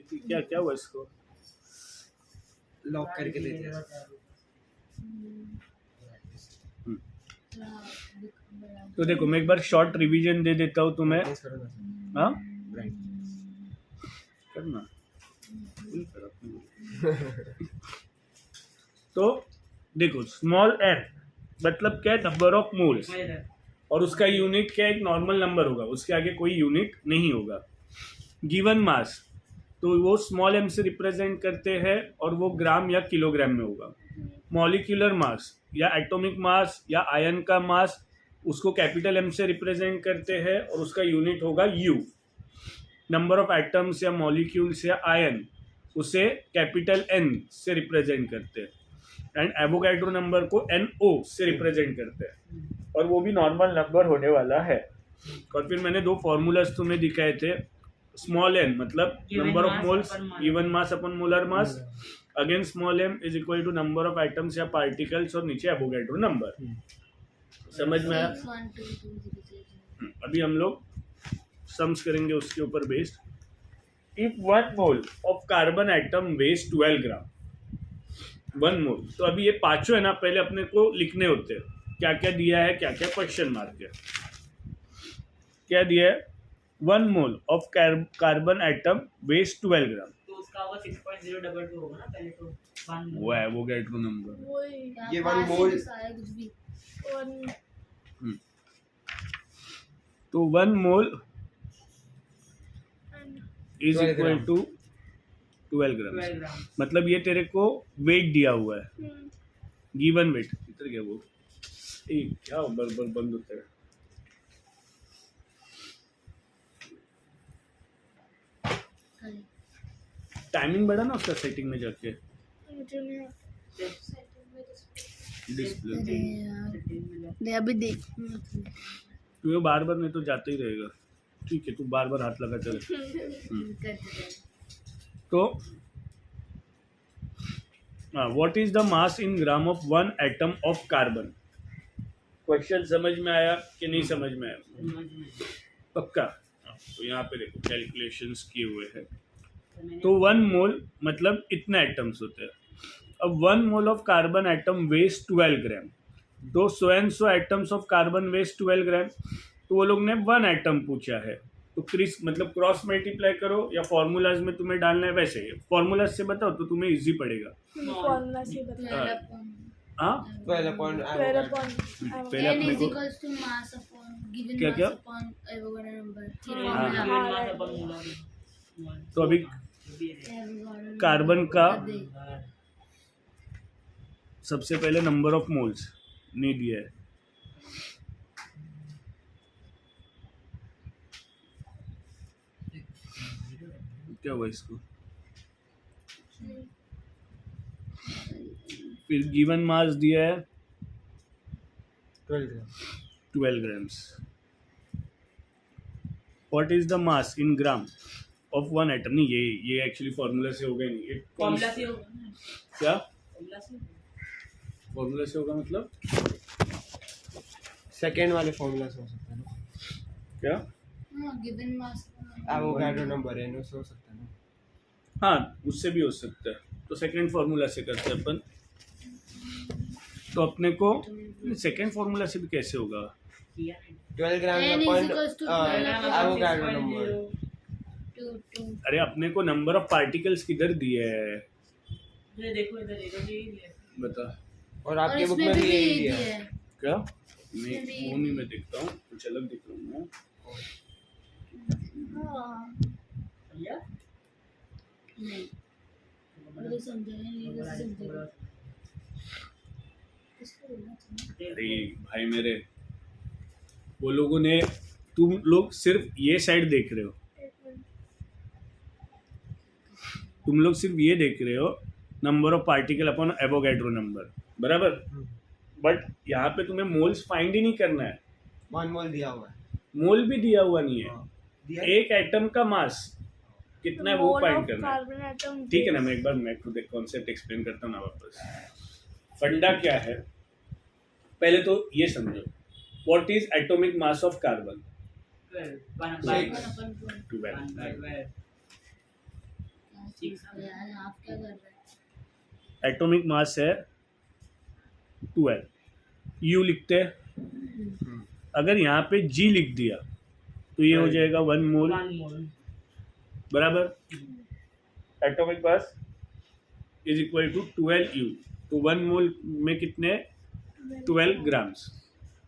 क्या क्या हुआ इसको? लॉक करके दे दिया। तो देखो मैं एक बार शॉर्ट रिवीजन दे देता हूँ तुम्हें। हाँ करना तो देखो स्मॉल n मतलब क्या है, नंबर ऑफ मोल्स, और उसका यूनिट क्या है, एक नॉर्मल नंबर होगा, उसके आगे कोई यूनिट नहीं होगा। गिवन मास तो वो स्मॉल m से रिप्रेजेंट करते हैं और वो ग्राम या किलोग्राम में होगा। मॉलिक्यूलर मास या एटॉमिक मास या आयन का मास उसको कैपिटल M से रिप्रेजेंट करते हैं और उसका यूनिट होगा U। नंबर ऑफ एटम्स या मॉलिक्यूल्स या आयन उसे कैपिटल N से रिप्रेजेंट करते हैं एंड एवोगैड्रो नंबर को NO से रिप्रेजेंट करते हैं और वो भी नॉर्मल नंबर होने वाला है। और फिर मैंने दो फॉर्मूलाज तुम्हें दिखाए थे। स्मॉल n मतलब number of moles given mass upon molar mass, again small m is equal to number of atoms या पार्टिकल्स और नीचे एवोगैड्रो नंबर। समझ में आया? अभी हम लोग सम्स करेंगे उसके ऊपर based. If 1 mole of carbon atom weighs 12 gram, 1 mole, तो अभी ये पांचों है ना, पहले अपने को लिखने होते हैं क्या क्या दिया है, क्या क्या क्वेश्चन मार्क है। क्या दिया है? 1 mole of carbon atom weighs 12 gram, तो उसका होगा 6.022 होगा ना पहले तो 1 मोल। वो है एवोगैड्रो नंबर। ये 1 मोल तो 1 mole is 12 equal gram. To 12 gram. 12 gram. मतलब ये तेरे को वेट दिया हुआ है, गिवन वेट। किधर गया वो? क्या बरबर बंद होता है। टाइमिंग बढ़ा ना उसका सेटिंग में जाके डिस्प्ले। अभी देख तू ये बार बार नहीं तो जाते ही रहेगा। ठीक है, तू बार बार हाथ लगा चले। तो what is the mass in gram of 1 atom of carbon? Question समझ में आया कि नहीं समझ में आया? पक्का? तो यहाँ पे देखो कैलकुलेशंस किए हुए हैं। तो 1 मोल मतलब इतने एटम्स होते हैं। अब 1 mole of carbon atom weighs 12 gram, तो 100 atoms of carbon weighs 12 gram. तो वो लोग ने 1 एटम पूछा है, तो क्रिस मतलब क्रॉस मल्टीप्लाई करो या फॉर्मूलाज में तुम्हें डालना है, वैसे फॉर्मूलाज से बताओ तो तुम्हें इजी पड़ेगा। फॉर्मूला से बता। हाँ 12 अपॉन पहले अपने को क्या क्या तो अभी कार्बन का सबसे पहले नंबर ऑफ मोल्स नहीं दिया है। क्या हुआ इसको? फिर गिवन मास दिया है 12 gram. 12 grams. What is the mass in gram of 1 atom? नहीं, ये एक्चुअली फॉर्मूला से होगा ही नहीं। फॉर्मूला से होगा ना। क्या फॉर्मूला से फॉर्मूला से होगा मतलब सेकंड वाले फॉर्मूला से हो सकता है ना। क्या? गिवन मास एवोगैड्रो नंबर है ना, हो सकता है ना। हाँ, उससे भी हो सकता है। तो सेकंड फॉर्मूला से करते हैं अपन। तो अपने को सेकंड फॉर्मूला से भी कैसे होगा? 12 ग्राम अपॉन एवोगैड्रो नंबर। अरे अपने को नंबर ऑफ पार्टिकल्स किधर दिए है? ये देखो इधर यही है। बता। और आपके बुक में भी यही दिया है। क्या? नहीं, वो नहीं, मैं देखता हूँ कुछ अलग दिख रहा हूँ। भैया नहीं मुझे समझा नहीं, ये समझेगा। अरे भाई मेरे, वो लोगों ने, तुम लोग सिर्फ ये साइड देख रहे हो, तुम लोग सिर्फ ये देख रहे हो number of particle upon Avogadro number, बराबर। बट यहाँ पे तुम्हें मोल्स फाइंड ही नहीं करना है। 1 मोल दिया हुआ है। मोल भी दिया हुआ नहीं है। दिया एक एटम का मास कितना है वो फाइंड करना है। ठीक है ना, मैं एक बार मैं खुद एक कॉन्सेप्ट एक्सप्लेन करता हूँ ना वापस। फंडा क्या है पहले तो ये समझो। What is atomic mass of carbon? 12 यार आप क्या कर रहे हैं? एटॉमिक मास है 12, यू लिखते हैं। अगर यहाँ पे जी लिख दिया तो ये हो जाएगा 1 मोल, 1 मोल बराबर। Atomic mass is equal to 12 u, तो 1 मोल में कितने, 12 ग्राम्स।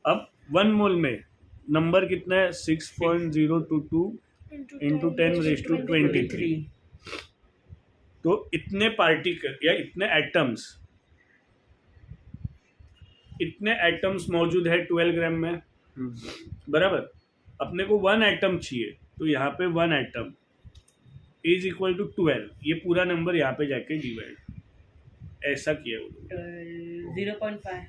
अब 1 मोल में नंबर कितना है, 6.022 इंटू 10⁻23। तो इतने पार्टिकल या इतने एटम्स मौजूद है 12 ग्राम में, बराबर। अपने को 1 एटम चाहिए, तो यहाँ पे 1 एटम इज इक्वल टू 12, ये पूरा नंबर यहाँ पे जाके डिवाइड, ऐसा किया वो लोग। 0.5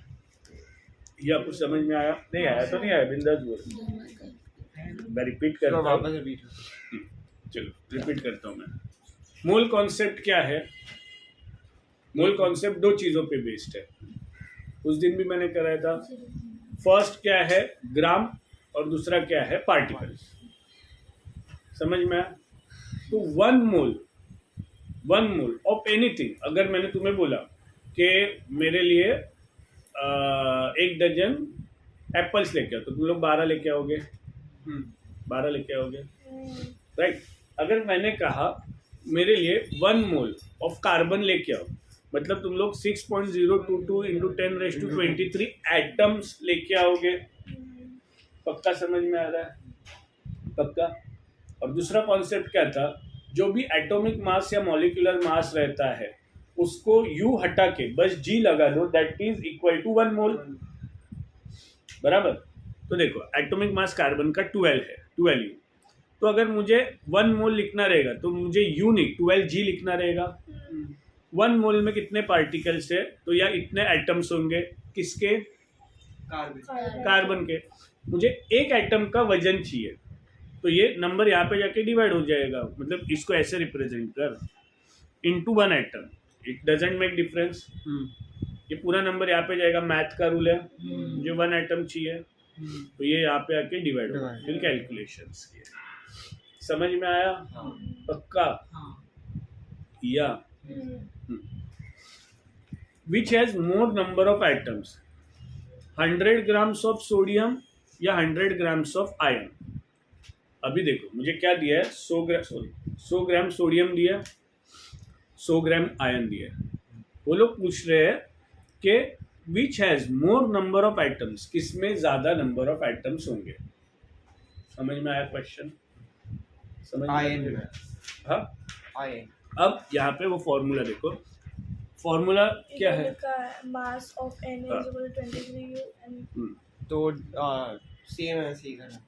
ये आपको समझ में आया? नहीं आया तो नहीं आया, बिंदास बोल। मैं रिपीट करता हूँ, वापस रिपीट। चलो रिपीट करता हूँ मैं। मूल कॉन्सेप्ट क्या है? मूल कॉन्सेप्ट 2 चीज़ों पे बेस्ड है, उस दिन भी मैंने कराया था। फर्स्ट क्या है, ग्राम, और दूसरा क्या है, पार्टिकल्स। समझ में आया? तो 1 मोल ऑफ एनीथिंग, अगर मैंने तुम्हें बोला कि मेरे लिए 1 दर्जन एप्पल्स लेके आओ, तो तुम लोग 12 लेके आओगे, 12 लेके आओगे, राइट। अगर मैंने कहा मेरे लिए 1 मोल ऑफ कार्बन लेके आओ, मतलब तुम लोग 6.022 इंटू 10⁻23 एटम्स लेके आओगे। पक्का समझ में आ रहा है? पक्का। और दूसरा कॉन्सेप्ट क्या था, जो भी एटॉमिक मास या मॉलिक्यूलर मास रहता है उसको यू हटा के बस जी लगा दो, that is equal to 1 mole, बराबर। तो देखो एटॉमिक मास कार्बन का 12 है, 12 यू। तो अगर मुझे 1 मोल लिखना रहेगा तो मुझे यू नहीं 12 जी लिखना रहेगा। 1 मोल में कितने पार्टिकल्स है, तो या इतने एटम्स होंगे, किसके, कार्बन के। मुझे 1 एटम का वजन चाहिए, तो ये नंबर यहाँ पे जाके डिवाइड हो जाएगा, मतलब इसको ऐसे रिप्रेजेंट कर, into 1 atom, it doesn't make difference. ये पूरा नंबर यहाँ पे जाएगा, मैथ का रूल है, मुझे 1 एटम चाहिए, तो ये यहाँ पे आके डिवाइड होगा, फिर कैलकुलेशंस किए। समझ में आया? पक्का? या which has more number of atoms, 100 grams of sodium या 100 ग्राम्स ऑफ आयरन। अभी देखो मुझे क्या दिया है, 100 ग्राम सोडियम दिया, 100 ग्राम आयरन दिया। वो लोग पूछ रहे हैं कि which has more number of atoms, किसमें ज्यादा नंबर ऑफ एटम्स होंगे। समझ में आया क्वेश्चन? समझ में आया? हाँ। अब यहाँ पे वो फॉर्मूला देखो, फॉर्मूला क्या है, mass of N is equal to 23 and तो सेम है, ऐसे ही करना।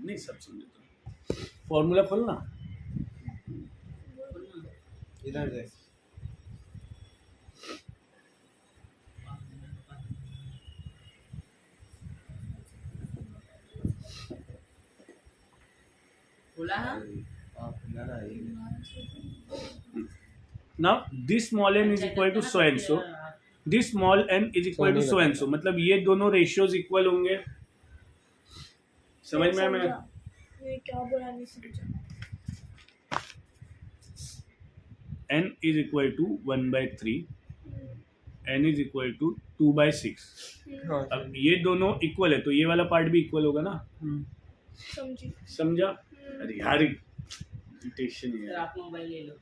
नहीं सब समझे तो फॉर्मूला खोलना, इधर से बोला है now this small n is equal to so and so, this small n is equal to so and so, मतलब ये दोनों रेशियोज इक्वल होंगे। समझ में आया? मैं ये क्या बोला नहीं समझा। n is equal to 1/3, n is equal to 2/6। अब ये दोनों इक्वल है तो ये वाला पार्ट भी इक्वल होगा ना, समझी। समझा? अरे यार इरिटेशन सर है। आप मोबाइल ले लो।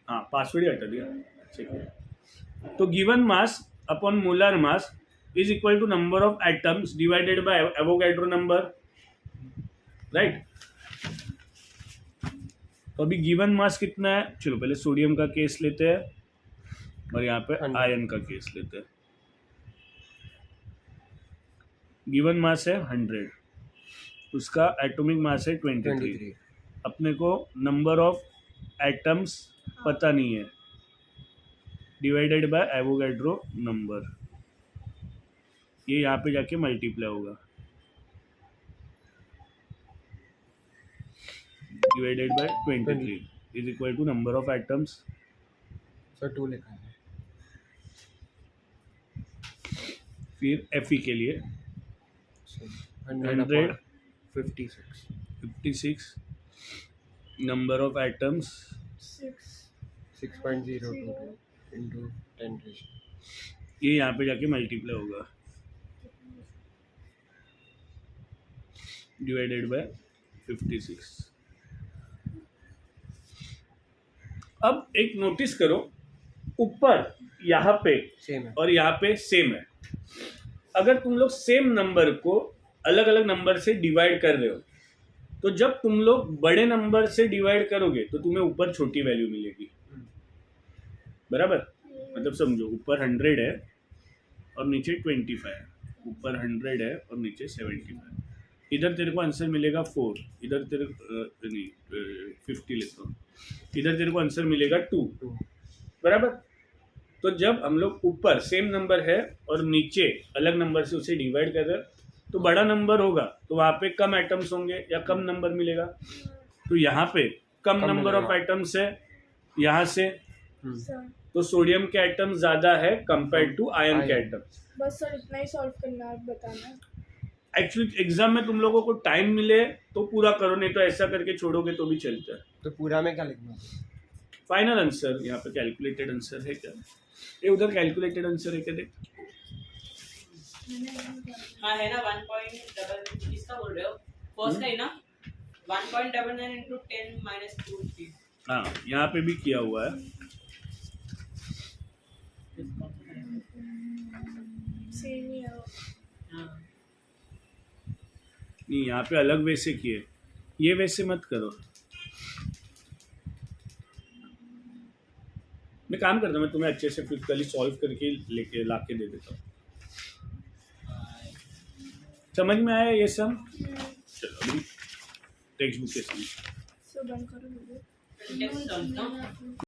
हाँ पासवर्ड ही हटा दिया, ठीक है। तो given mass upon molar mass is equal to number of atoms divided by Avogadro number, right. तो अभी गिवन मास कितना है, चलो पहले सोडियम का केस लेते हैं और यहाँ पे आयरन का केस लेते हैं। गिवन मास है 100, उसका एटॉमिक मास है 23। अपने को नंबर ऑफ एटम्स पता नहीं है, डिवाइडेड बाय एवोगैड्रो नंबर, ये यहाँ पे जाके मल्टीप्लाई होगा, divided by 23 is equal to number of atoms. Sir 2 लिखा है। फिर Fe के लिए 100 56 56 number of atoms 6. 6.02 into 10 raised. ये यहाँ पे जाके मल्टीप्लाई होगा डिवाइडेड बाय 56. अब एक नोटिस करो, ऊपर यहाँ पे सेम है. और यहाँ पे सेम है. अगर तुम लोग सेम नंबर को अलग अलग नंबर से डिवाइड कर रहे हो, तो जब तुम लोग बड़े नंबर से डिवाइड करोगे तो तुम्हें ऊपर छोटी वैल्यू मिलेगी. बराबर? मतलब समझो, ऊपर 100 है और नीचे 25 है. ऊपर 100 है और नीचे 75. इधर तेरे को आंसर मिलेगा 4. इधर तेरे नहीं 50 लेता हूँ. इधर तेरे को आंसर मिलेगा 2. बराबर? तो जब हम लोग ऊपर सेम नंबर है और नीचे अलग नंबर से उसे डिवाइड कर रहे हैं, तो बड़ा नंबर होगा तो वहाँ पे कम एटम्स होंगे या कम नंबर मिलेगा. तो यहाँ पे कम नंबर ऑफ एटम्स है यहाँ से, सर तो सोडियम के एटम ज़्यादा है कंपेयर टू आयरन के एटम. बस सर इतना ही सॉल्व करना है, आप बताना. एक्चुअली एग्जाम में तुम लोगों को टाइम मिले तो पूरा करो, नहीं तो ऐसा करके छोड़ोगे तो भी चलता है. तो पूरा में क्या लिखना है? फाइनल आंसर यहाँ पे कैलकुलेटेड आंसर है क्या? ये उधर कैलकुलेटेड आंसर है क्या? देख हाँ है ना 1.99 किसका बोल रहे हो? फर्स्ट का ही ना 1.99 into 10 minus 2. हाँ, यहाँ पे भी किया हुआ है. सेम ही है वो. हाँ नहीं, यहाँ पे अलग वे से किए, ये वैसे मत करो. मैं काम करता हूँ, मैं तुम्हें अच्छे से फिजिकली सॉल्व करके लेके ला के दे देता हूँ. समझ में आया ये सब? चलो अभी टेक्स्ट बुक के समझ. सो बंद करो मुझे. टेक्स्ट टर्म्स ना